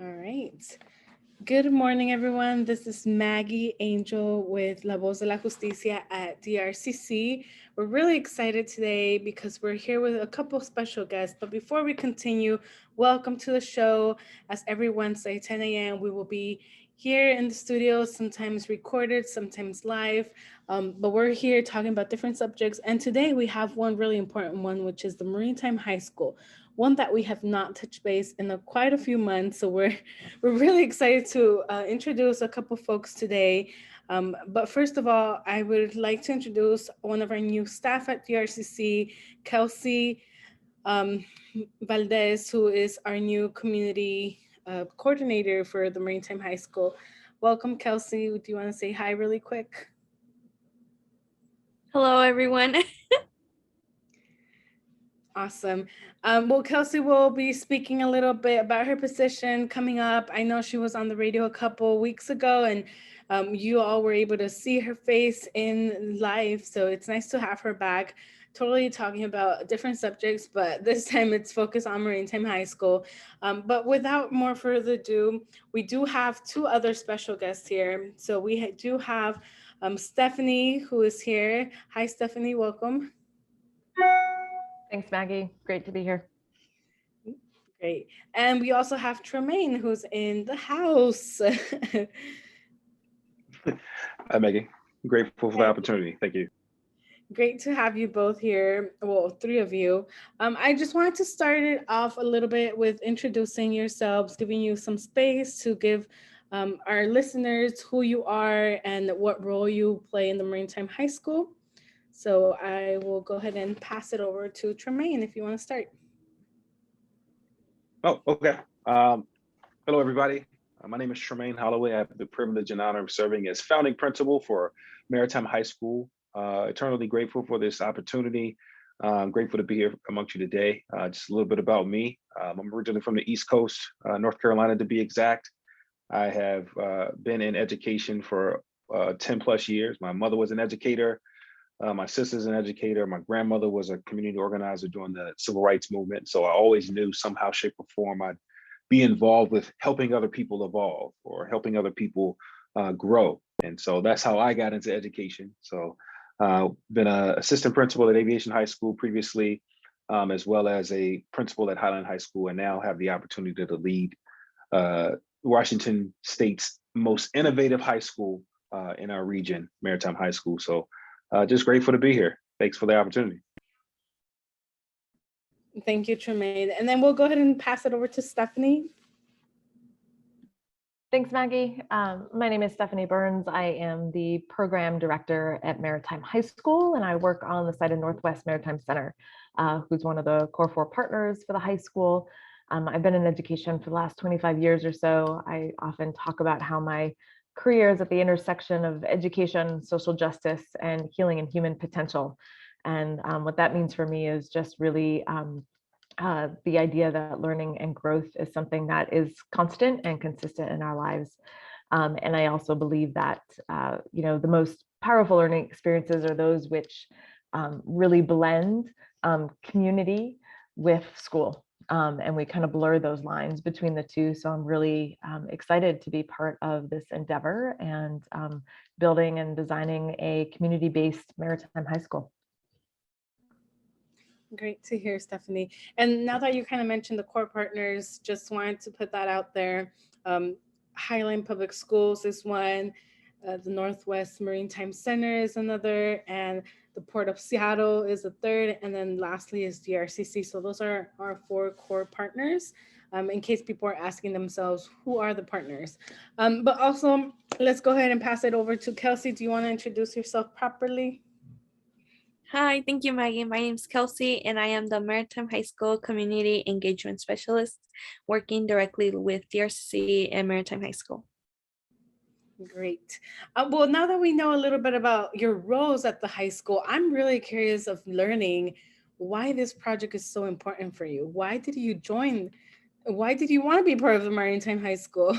All right. Good morning, everyone. This is Maggie Angel with La Voz de la Justicia at DRCC. We're really excited today because we're here with a couple special guests. But before we continue, welcome to the show. As every Wednesday, 10 a.m., we will be here in the studio, sometimes recorded, sometimes live. But we're here talking about different subjects. And today we have one really important one, which is the Maritime High School, one that we have not touched base in quite a few months. So we're really excited to introduce a couple folks today. But first of all, I would like to introduce one of our new staff at DRCC, Kelcey um, Valdez, who is our new community coordinator for the Maritime High School. Welcome, Kelcey. Do you want to say hi really quick? Hello, everyone. Awesome. Well, Kelcey will be speaking a little bit about her position coming up. I know she was on the radio a couple weeks ago, and you all were able to see her face in live. So it's nice to have her back, totally talking about different subjects, but this time it's focused on Maritime High School. But without more further ado, we do have two other special guests here. So we do have Stephanie, who is here. Hi, Stephanie. Welcome. Thanks, Maggie. Great to be here. Great. And we also have Tremain, who's in the house. Hi, Maggie. Grateful for the opportunity. Thank you. Great to have you both here. Well, three of you. I just wanted to start it off a little bit with introducing yourselves, giving you some space to give our listeners who you are and what role you play in the Maritime High School. So I will go ahead and pass it over to Tremain if you want to start. Oh, okay. Hello, everybody. My name is Tremain Holloway. I have the privilege and honor of serving as founding principal for Maritime High School. Eternally grateful for this opportunity. I'm grateful to be here amongst you today. Just a little bit about me. I'm originally from the East Coast, North Carolina to be exact. I have been in education for 10 plus years. My mother was an educator. My sister's an educator. My grandmother was a community organizer during the civil rights movement. So I always knew somehow, shape, or form I'd be involved with helping other people evolve or helping other people grow. And so that's how I got into education. So been an assistant principal at Aviation High School previously, as well as a principal at Highland High School, and now have the opportunity to lead Washington State's most innovative high school in our region, Maritime High School. So just grateful to be here. Thanks for the opportunity. Thank you, Tremaine. And then we'll go ahead and pass it over to Stephanie. Thanks, Maggie. My name is Stephanie Burns. I am the program director at Maritime High School, and I work on the site of Northwest Maritime Center, who's one of the core 4 partners for the high school. I've been in education for the last 25 years or so. I often talk about how my career is at the intersection of education, social justice, and healing and human potential. And what that means for me is just really the idea that learning and growth is something that is constant and consistent in our lives. And I also believe that, the most powerful learning experiences are those which really blend community with school. And we kind of blur those lines between the two. So I'm really excited to be part of this endeavor and building and designing a community-based maritime high school. Great to hear, Stephanie. And now that you kind of mentioned the core partners, just wanted to put that out there. Highland Public Schools is one, the Northwest Maritime Center is another, and the Port of Seattle is a third, and then lastly is DRCC. So those are our 4 core partners. In case people are asking themselves, who are the partners? But also, let's go ahead and pass it over to Kelcey. Do you want to introduce yourself properly? Hi, thank you, Maggie. My name is Kelcey, and I am the Maritime High School Community Engagement Specialist, working directly with DRC and Maritime High School. Great. Well, now that we know a little bit about your roles at the high school, I'm really curious of learning why this project is so important for you. Why did you join? Why did you want to be part of the Maritime High School?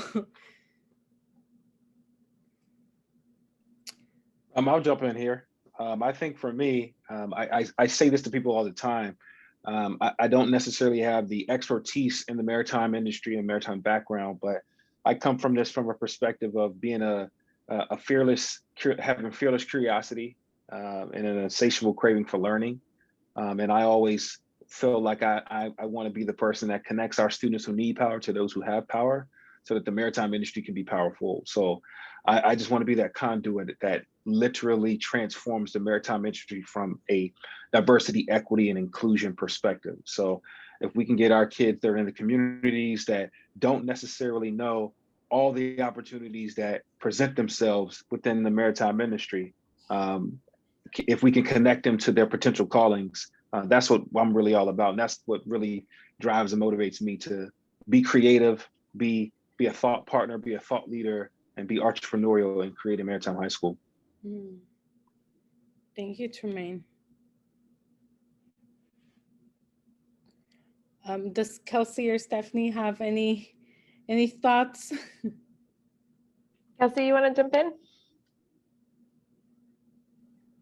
I'll jump in here. I think for me, I say this to people all the time. I don't necessarily have the expertise in the maritime industry and maritime background, but I come from this from a perspective of being a having fearless curiosity and an insatiable craving for learning. And I always feel like I want to be the person that connects our students who need power to those who have power so that the maritime industry can be powerful. So I just want to be that conduit that literally transforms the maritime industry from a diversity, equity, and inclusion perspective. So if we can get our kids that are in the communities that don't necessarily know all the opportunities that present themselves within the maritime industry, if we can connect them to their potential callings, that's what I'm really all about. And that's what really drives and motivates me to be creative, be a thought partner, be a thought leader, and be entrepreneurial in creating Maritime High School. Thank you, Tremain. Does Kelcey or Stephanie have any thoughts? Kelcey, you want to jump in?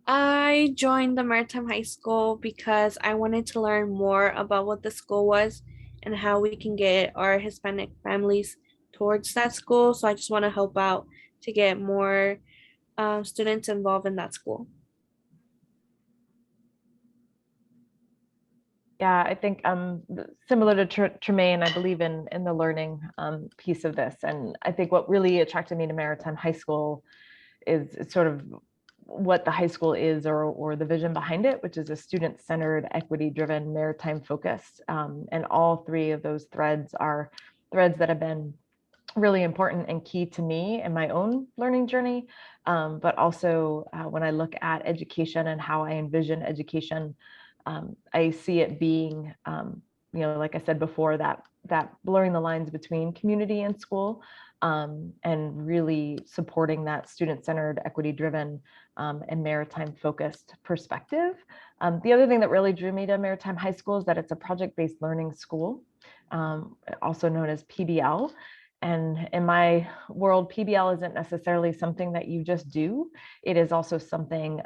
I joined the Maritime High School because I wanted to learn more about what the school was and how we can get our Hispanic families towards that school. So I just want to help out to get more students involved in that school. Yeah, I think similar to Tremain, I believe in the learning piece of this. And I think what really attracted me to Maritime High School is sort of what the high school is, or the vision behind it, which is a student-centered, equity-driven, maritime focus. And all three of those threads are threads that have been really important and key to me in my own learning journey. But also when I look at education and how I envision education, I see it being, like I said before, that blurring the lines between community and school, and really supporting that student-centered, equity-driven, and maritime-focused perspective. The other thing that really drew me to Maritime High School is that it's a project-based learning school, also known as PBL. And in my world, PBL isn't necessarily something that you just do. It is also something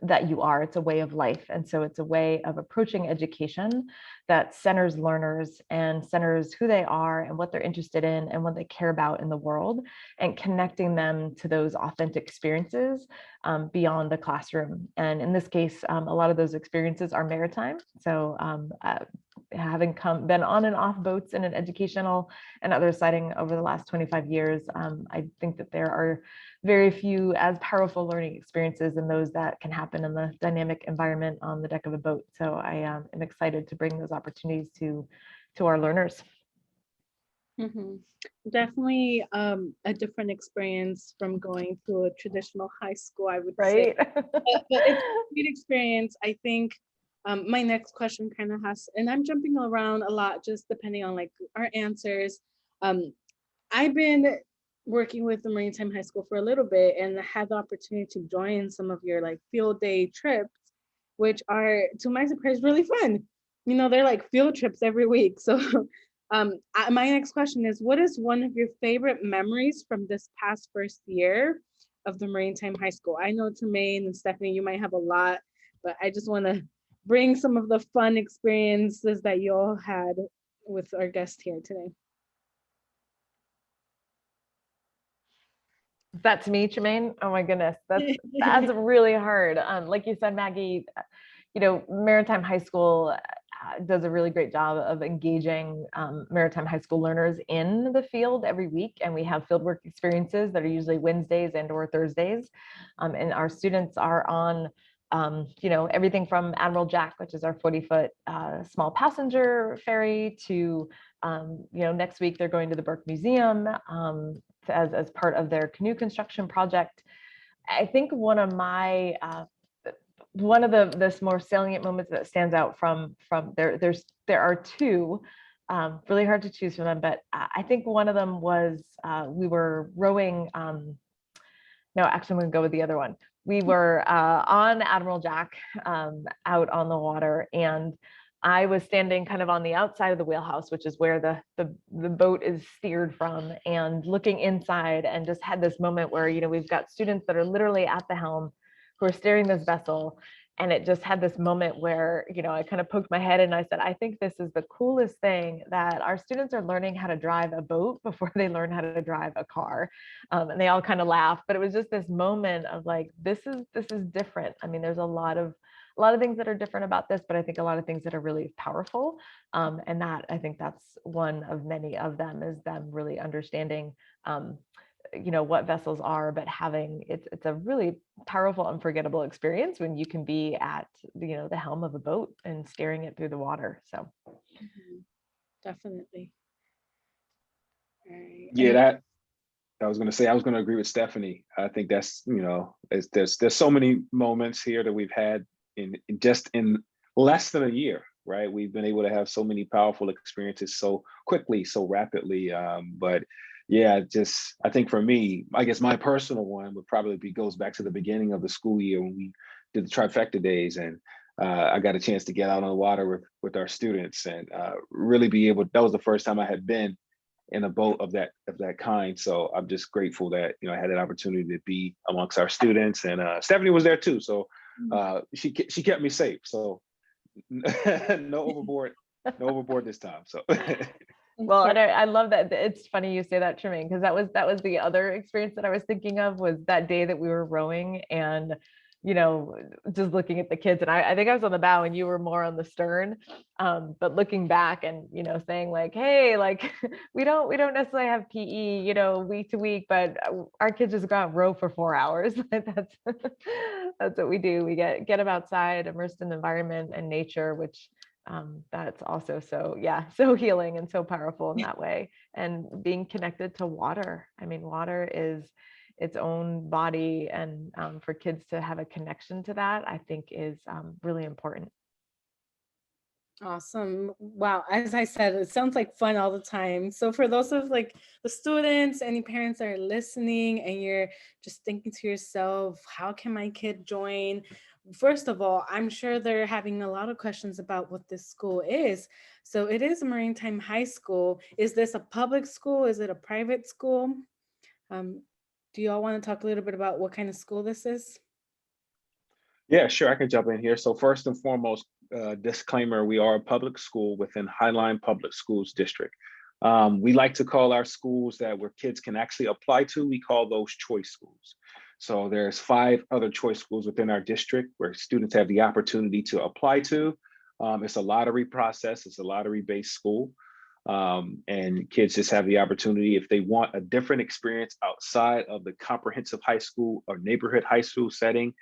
that you are. It's a way of life. And so it's a way of approaching education that centers learners and centers who they are and what they're interested in and what they care about in the world, and connecting them to those authentic experiences beyond the classroom. And in this case, a lot of those experiences are maritime. So having been on and off boats in an educational and other setting over the last 25 years, I think that there are very few as powerful learning experiences than those that can happen in the dynamic environment on the deck of a boat. So I am excited to bring those opportunities to our learners. Definitely a different experience from going to a traditional high school, I would say. But it's a great experience. I think my next question kind of and I'm jumping around a lot just depending on like our answers. I've been working with the Maritime High School for a little bit and had the opportunity to join some of your like field day trips, which are, to my surprise, really fun. They're like field trips every week. So my next question is, what is one of your favorite memories from this past first year of the Maritime High School? I know Tremain and Stephanie, you might have a lot, but I just want to bring some of the fun experiences that you all had with our guest here today. That's me, Tremain. Oh my goodness, that's really hard. Like you said, Maggie, Maritime High School does a really great job of engaging Maritime High School learners in the field every week, and we have fieldwork experiences that are usually Wednesdays and/or Thursdays, and our students are on everything from Admiral Jack, which is our 40-foot small passenger ferry, to next week they're going to the Burke Museum as part of their canoe construction project. I think one of the more salient moments that stands out from there are two, really hard to choose from them, but I think one of them was we were rowing. No, actually, I'm going to go with the other one. We were on Admiral Jack out on the water, and I was standing kind of on the outside of the wheelhouse, which is where the boat is steered from, and looking inside, and just had this moment where, we've got students that are literally at the helm who are steering this vessel, And it just had this moment where, I kind of poked my head and I said, I think this is the coolest thing, that our students are learning how to drive a boat before they learn how to drive a car. And they all kind of laughed, but it was just this moment of like, this is different. I mean, there's a lot of things that are different about this, but I think a lot of things that are really powerful. And that, I think that's one of many of them, is them really understanding, what vessels are, but having it's a really powerful, unforgettable experience when you can be at the helm of a boat and steering it through the water. So Definitely. All right. Yeah, that I was going to say, I was going to agree with Stephanie. I think that's, there's so many moments here that we've had in less than a year, right? We've been able to have so many powerful experiences so quickly, so rapidly. But yeah, I think for me, I guess my personal one would probably goes back to the beginning of the school year when we did the trifecta days, and I got a chance to get out on the water with our students and really be able. That was the first time I had been in a boat of that kind. So I'm just grateful that I had that opportunity to be amongst our students, and Stephanie was there too. So she kept me safe. So no overboard this time. So. Well, and I love that. It's funny you say that, Tremain, because that was the other experience that I was thinking of, was that day that we were rowing and, just looking at the kids. And I think I was on the bow and you were more on the stern. But looking back and, saying like, hey, like we don't necessarily have PE, week to week, but our kids just go out and row for 4 hours. That's what we do. We get them outside, immersed in the environment and nature, which that's also so healing and so powerful in that way. And being connected to water. I mean, water is its own body, and for kids to have a connection to that, I think is really important. Awesome. Wow. As I said, it sounds like fun all the time. So for those of like the students, any parents that are listening and you're just thinking to yourself, how can my kid join? First of all, I'm sure they're having a lot of questions about what this school is. So it is Maritime High School. Is this a public school? Is it a private school? Um, do you all want to talk a little bit about what kind of school this is? Yeah, sure. I can jump in here. So first and foremost, disclaimer, we are a public school within Highline Public Schools District. We like to call our schools that where kids can actually apply to, we call those choice schools. So there's 5 other choice schools within our district where students have the opportunity to apply to. It's a lottery process. It's a lottery-based school. And kids just have the opportunity, if they want a different experience outside of the comprehensive high school or neighborhood high school setting,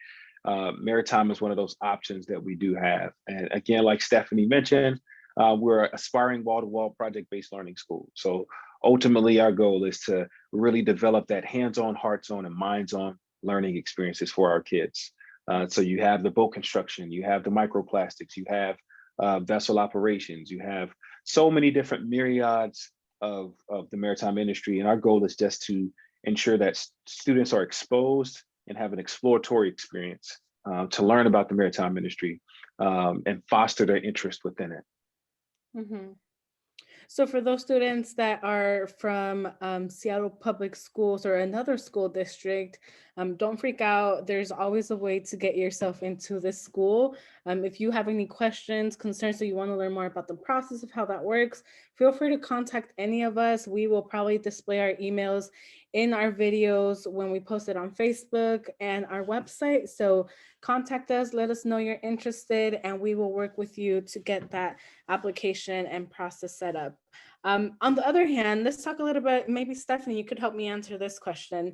Maritime is one of those options that we do have. And again, like Stephanie mentioned, we're aspiring wall-to-wall project-based learning school. So ultimately, our goal is to really develop that hands-on, hearts-on, and minds-on learning experiences for our kids. So you have the boat construction, you have the microplastics, you have vessel operations, you have so many different myriads of the maritime industry. And our goal is just to ensure that students are exposed and have an exploratory experience to learn about the maritime industry and foster their interest within it. Mm-hmm. So for those students that are from Seattle Public Schools or another school district, don't freak out. There's always a way to get yourself into this school. If you have any questions, concerns, or you want to learn more about the process of how that works, feel free to contact any of us. We will probably display our emails in our videos when we post it on Facebook and our website. So contact us, let us know you're interested, and we will work with you to get that application and process set up. On the other hand, let's talk a little bit, maybe Stephanie, you could help me answer this question.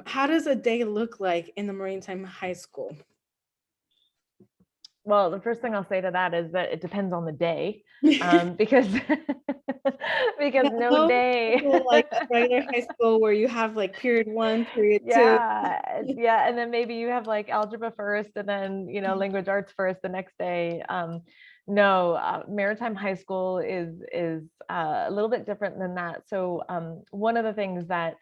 How does a day look like in the Maritime High School? Well, the first thing I'll say to that is that it depends on the day, because no day. Like regular high school where you have like period 1, period 2. Yeah, and then maybe you have like algebra first, and then language arts first the next day. No, Maritime High School is a little bit different than that. So one of the things that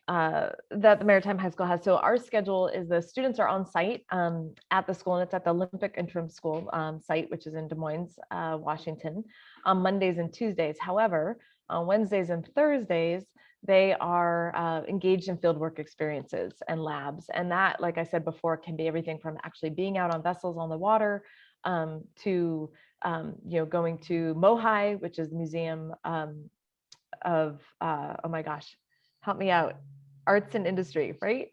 the Maritime High School has. So our schedule is the students are on site at the school, and it's at the Olympic Interim School site, which is in Des Moines, Washington, on Mondays and Tuesdays. However, on Wednesdays and Thursdays, they are engaged in fieldwork experiences and labs. And that, like I said before, can be everything from actually being out on vessels on the water to going to Mohai, which is the museum of, oh my gosh, help me out, arts and industry, right?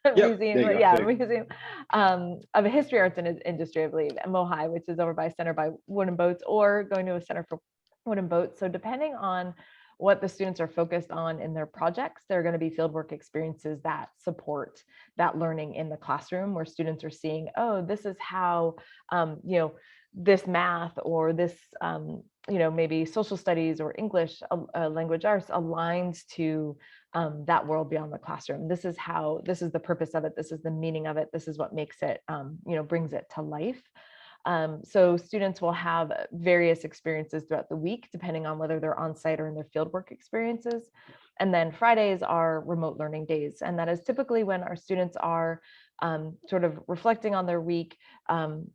Yep, there you go. Yeah, There you go. museum of history, arts and industry, I believe, at Mohai, which is over by Center by Wooden Boats, or going to a Center for Wooden Boats. So depending on what the students are focused on in their projects, there are going to be fieldwork experiences that support that learning in the classroom, where students are seeing, oh, this is how, this math or this, maybe social studies or English language arts aligns to that world beyond the classroom. This is the purpose of it. This is the meaning of it. This is what makes it, brings it to life. So students will have various experiences throughout the week, depending on whether they're on site or in their fieldwork experiences. And then Fridays are remote learning days. And that is typically when our students are sort of reflecting on their week,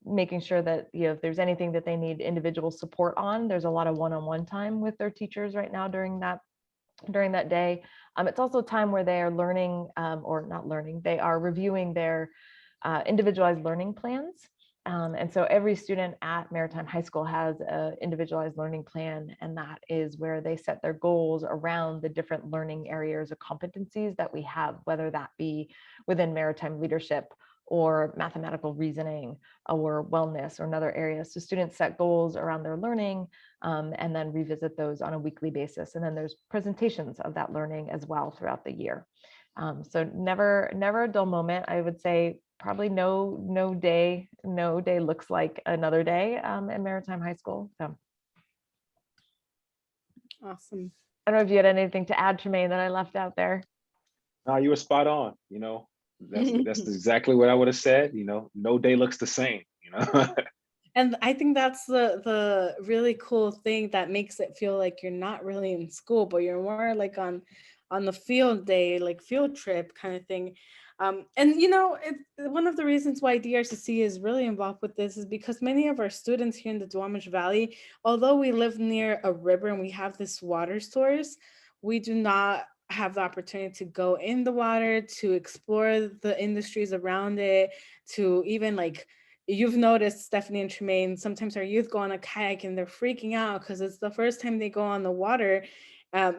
making sure that, if there's anything that they need individual support on, there's a lot of one-on-one time with their teachers right now during that day. It's also a time where they are learning, or not learning, they are reviewing their individualized learning plans. And so every student at Maritime High School has an individualized learning plan, and that is where they set their goals around the different learning areas or competencies that we have, whether that be within maritime leadership or mathematical reasoning or wellness or another area. So students set goals around their learning and then revisit those on a weekly basis. And then there's presentations of that learning as well throughout the year. So never a dull moment. I would say probably no day looks like another day at Maritime High School. So Awesome. I don't know if you had anything to add, Tremain, that I left out there. No, you were spot on. That's exactly what I would have said. No day looks the same. And I think that's the really cool thing that makes it feel like you're not really in school, but you're more like on the field day, like field trip kind of thing. And one of the reasons why DRCC is really involved with this is because many of our students here in the Duwamish Valley, although we live near a river and we have this water source, we do not have the opportunity to go in the water, to explore the industries around it, to even like, you've noticed, Stephanie and Tremaine, sometimes our youth go on a kayak and they're freaking out because it's the first time they go on the water.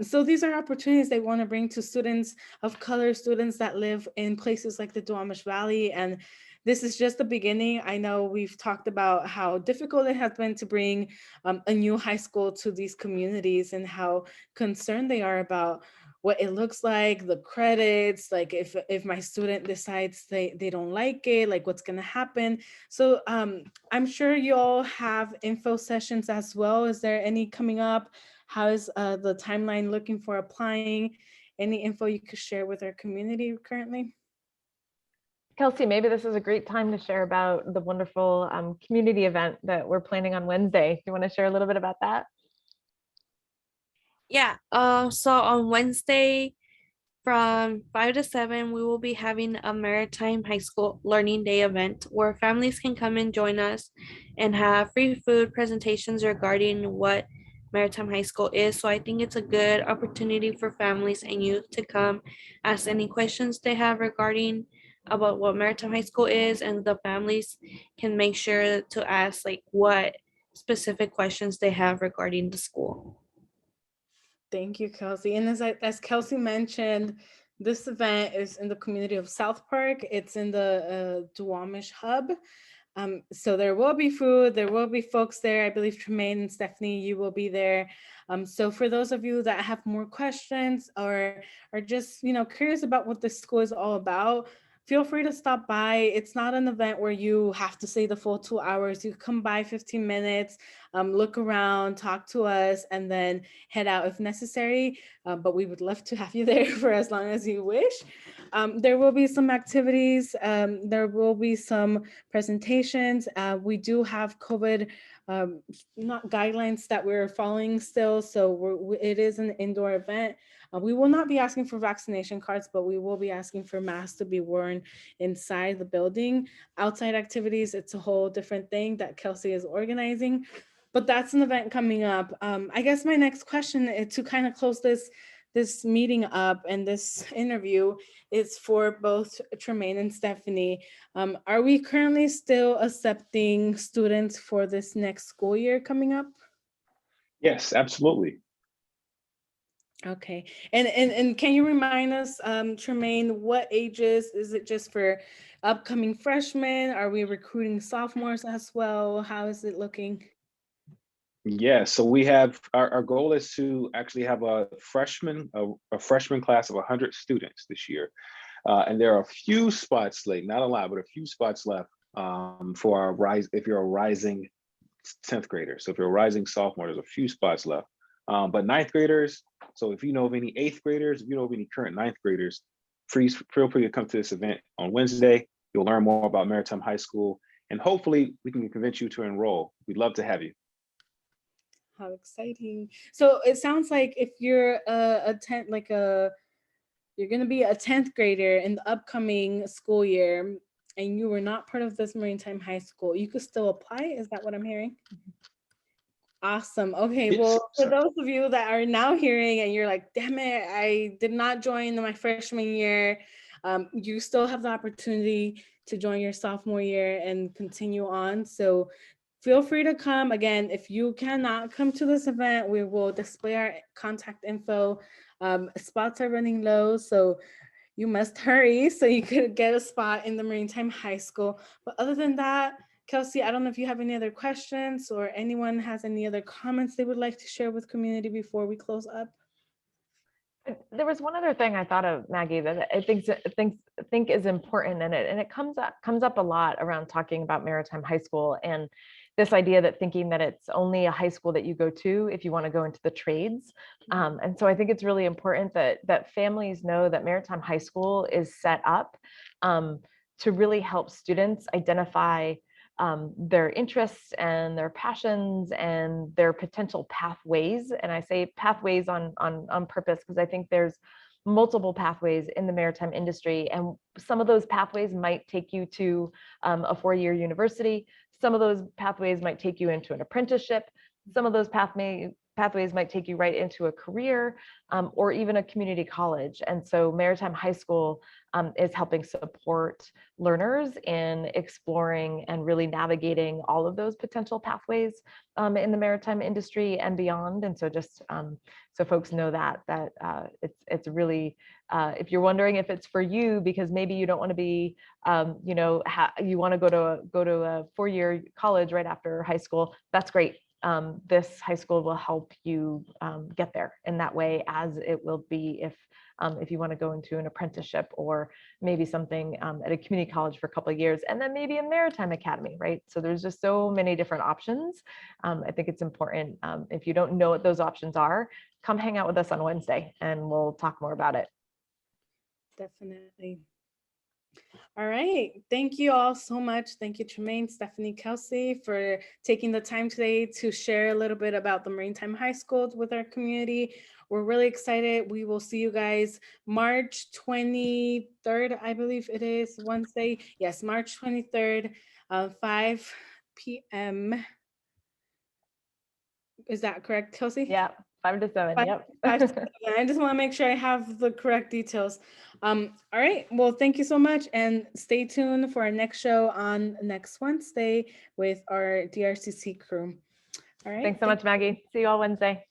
So these are opportunities they want to bring to students of color, students that live in places like the Duwamish Valley. And this is just the beginning. I know we've talked about how difficult it has been to bring a new high school to these communities and how concerned they are about what it looks like, the credits, like if my student decides they don't like it, like what's gonna happen. So I'm sure you all have info sessions as well. Is there any coming up? How is the timeline looking for applying? Any info you could share with our community currently? Kelcey, maybe this is a great time to share about the wonderful community event that we're planning on Wednesday. Do you want to share a little bit about that? Yeah. So on Wednesday from 5 to 7, we will be having a Maritime High School Learning Day event where families can come and join us and have free food presentations regarding what Maritime High School is. So I think it's a good opportunity for families and youth to come ask any questions they have regarding about what Maritime High School is, and the families can make sure to ask like what specific questions they have regarding the school. Thank you, Kelcey. And as Kelcey mentioned, this event is in the community of South Park. It's in the Duwamish Hub. So there will be food, there will be folks there. I believe Tremaine and Stephanie, you will be there. So for those of you that have more questions or are just curious about what this school is all about, feel free to stop by. It's not an event where you have to stay the full 2 hours. You come by 15 minutes, look around, talk to us, and then head out if necessary. But we would love to have you there for as long as you wish. There will be some activities. There will be some presentations. We do have COVID not guidelines that we're following still. So it is an indoor event. We will not be asking for vaccination cards, but we will be asking for masks to be worn inside the building. Outside activities, it's a whole different thing that Kelcey is organizing, but that's an event coming up. I guess my next question is to kind of close this this meeting up and this interview is for both Tremain and Stephanie. Are we currently still accepting students for this next school year coming up? Yes, absolutely. Okay, and can you remind us, Tremaine, what ages? Is it just for upcoming freshmen? Are we recruiting sophomores as well? How is it looking? Yeah, so we have our goal is to actually have a freshman class of 100 students this year. And there are a few spots left, not a lot, but a few spots left for our rise. If you're a rising 10th grader, so if you're a rising sophomore, there's a few spots left. But ninth graders, so if you know of any 8th graders, if you know of any current 9th graders, feel free to come to this event on Wednesday. You'll learn more about Maritime High School, and hopefully we can convince you to enroll. We'd love to have you. How exciting. So it sounds like if you're you're going to be a 10th grader in the upcoming school year and you were not part of this Maritime High School, you could still apply. Is that what I'm hearing? Awesome. Okay. Yes, Well, for so those of you that are now hearing and you're like, damn it, I did not join my freshman year, you still have the opportunity to join your sophomore year and continue on. So feel free to come. Again, if you cannot come to this event, we will display our contact info. Spots are running low, so you must hurry so you could get a spot in the Maritime High School. But other than that, Kelcey, I don't know if you have any other questions or anyone has any other comments they would like to share with community before we close up. There was one other thing I thought of, Maggie, that I think is important, and it comes up a lot around talking about Maritime High School, and this idea that thinking that it's only a high school that you go to if you want to go into the trades. And so I think it's really important that families know that Maritime High School is set up to really help students identify their interests and their passions and their potential pathways. And I say pathways on purpose because I think there's multiple pathways in the maritime industry. And some of those pathways might take you to a 4-year university. Some of those pathways might take you into an apprenticeship. Some of those pathways might take you right into a career or even a community college. And so Maritime High School is helping support learners in exploring and really navigating all of those potential pathways in the maritime industry and beyond. And so just so folks know that it's really, if you're wondering if it's for you, because maybe you don't want to be, you want to go to a 4-year college right after high school, that's great. This high school will help you get there in that way, as it will be if you want to go into an apprenticeship or maybe something at a community college for a couple of years, and then maybe a maritime academy, right? So there's just so many different options. I think it's important, if you don't know what those options are, come hang out with us on Wednesday and we'll talk more about it. Definitely. All right. Thank you all so much. Thank you, Tremaine, Stephanie, Kelcey, for taking the time today to share a little bit about the Maritime High School with our community. We're really excited. We will see you guys March 23rd, I believe it is, Wednesday. Yes, March 23rd, 5 p.m. Is that correct, Kelcey? Yeah, 5 to 7. Yep. 5 to 7. I just want to make sure I have the correct details. All right. Well, thank you so much, and stay tuned for our next show on next Wednesday with our DRCC crew. All right. Thanks so much, Maggie. See you all Wednesday.